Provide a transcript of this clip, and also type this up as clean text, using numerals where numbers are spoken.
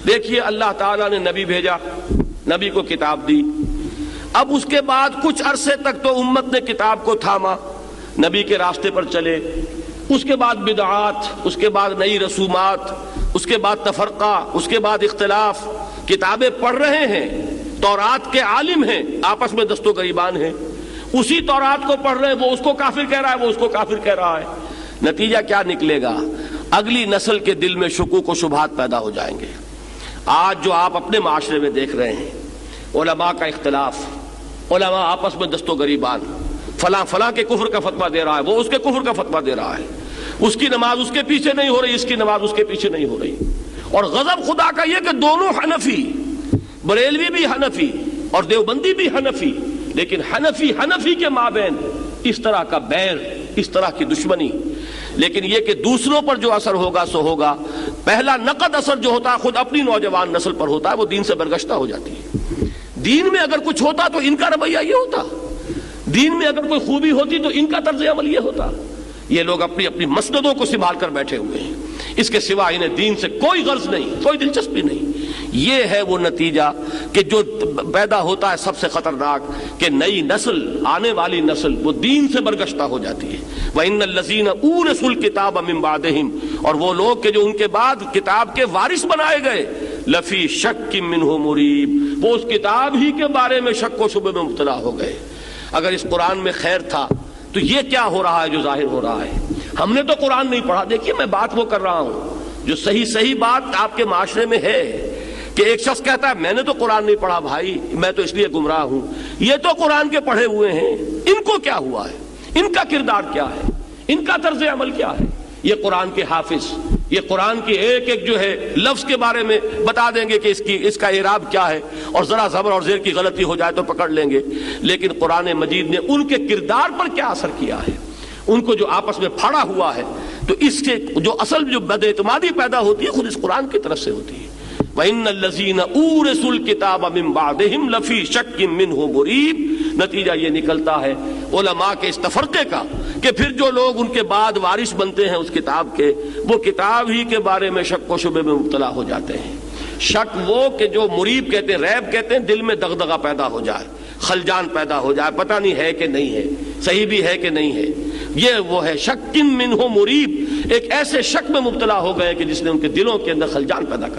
دیکھیے اللہ تعالیٰ نے نبی بھیجا، نبی کو کتاب دی، اب اس کے بعد کچھ عرصے تک تو امت نے کتاب کو تھاما، نبی کے راستے پر چلے، اس کے بعد بدعات، اس کے بعد نئی رسومات، اس کے بعد تفرقہ، اس کے بعد اختلاف، کتابیں پڑھ رہے ہیں، تورات کے عالم ہیں، آپس میں دست و گریبان ہیں، اسی تورات کو پڑھ رہے ہیں، وہ اس کو کافر کہہ رہا ہے، وہ اس کو کافر کہہ رہا ہے، نتیجہ کیا نکلے گا؟ اگلی نسل کے دل میں شکوک و شبہات پیدا ہو جائیں گے۔ آج جو آپ اپنے معاشرے میں دیکھ رہے ہیں، علماء کا اختلاف، علماء آپس میں دست و گریبان، فلاں فلاں کے کفر کا فتویٰ دے رہا ہے، وہ اس کے کفر کا فتویٰ دے رہا ہے، اس کی نماز اس کے پیچھے نہیں ہو رہی، اس کی نماز اس کے پیچھے نہیں ہو رہی، اور غضب خدا کا یہ کہ دونوں حنفی، بریلوی بھی حنفی اور دیوبندی بھی حنفی، لیکن حنفی کے مابین اس طرح کا بیر، اس طرح کی دشمنی۔ لیکن یہ کہ دوسروں پر جو اثر ہوگا سو ہوگا، پہلا نقد اثر جو ہوتا ہے خود اپنی نوجوان نسل پر ہوتا ہے، وہ دین سے برگشتہ ہو جاتی ہے۔ دین میں اگر کچھ ہوتا تو ان کا رویہ یہ ہوتا، دین میں اگر کوئی خوبی ہوتی تو ان کا طرز عمل یہ ہوتا۔ یہ لوگ اپنی اپنی مسندوں کو سنبھال کر بیٹھے ہوئے ہیں، اس کے سوا انہیں دین سے کوئی غرض نہیں، کوئی دلچسپی نہیں۔ یہ ہے وہ نتیجہ کہ جو پیدا ہوتا ہے سب سے خطرناک، کہ نئی نسل، آنے والی نسل وہ دین سے برگشتہ ہو جاتی ہے۔ وَإِنَّ الَّذِينَ أُورِثُوا الْكِتَابَ مِن بَعْدِهِمْ، اور وہ لوگ کہ جو ان کے بعد کتاب کے وارث بنائے گئے، لَفِي شَكٍّ مِّنْهُ مُرِيبٍ، وہ اس کتاب ہی کے بارے میں شک و شبہ میں مبتلا ہو گئے۔ اگر اس قرآن میں خیر تھا تو یہ کیا ہو رہا ہے جو ظاہر ہو رہا ہے؟ ہم نے تو قرآن نہیں پڑھا۔ دیکھیے میں بات وہ کر رہا ہوں جو صحیح بات آپ کے معاشرے میں ہے، کہ ایک شخص کہتا ہے میں نے تو قرآن نہیں پڑھا بھائی، میں تو اس لیے گمراہ ہوں۔ یہ تو قرآن کے پڑھے ہوئے ہیں، ان کو کیا ہوا ہے؟ ان کا کردار کیا ہے؟ ان کا طرز عمل کیا ہے؟ یہ قرآن کے حافظ، یہ قرآن کی ایک ایک جو ہے لفظ کے بارے میں بتا دیں گے کہ اس کا اعراب کیا ہے، اور ذرا زبر اور زیر کی غلطی ہو جائے تو پکڑ لیں گے۔ لیکن قرآن مجید نے ان کے کردار پر کیا اثر کیا ہے؟ ان کو جو آپس میں پھاڑا ہوا ہے، تو اس کے جو اصل جو بد اعتمادی پیدا ہوتی ہے خود اس قرآن کی طرف سے ہوتی ہے۔ وَإِنَّ الَّذِينَ أُورِثُوا الْكِتَابَ مِن بَعْدِهِمْ لَفِي شَكٍّ مِّنْهُ مُرِيبٍ۔ نتیجہ یہ نکلتا ہے علماء کے اس تفرقے کا کہ پھر جو لوگ ان کے بعد وارث بنتے ہیں اس کتاب کے، وہ کتاب ہی کے بارے میں شک و شبہ میں مبتلا ہو جاتے ہیں۔ شک وہ کہ جو مریب کہتے ہیں، ریب کہتے ہیں، دل میں دغدغہ پیدا ہو جائے، خلجان پیدا ہو جائے، پتہ نہیں ہے کہ نہیں ہے، صحیح بھی ہے کہ نہیں ہے، یہ وہ ہے شک منہ مریب، ایک ایسے شک میں مبتلا ہو گئے کہ جس نے ان کے دلوں کے اندر خلجان پیدا کر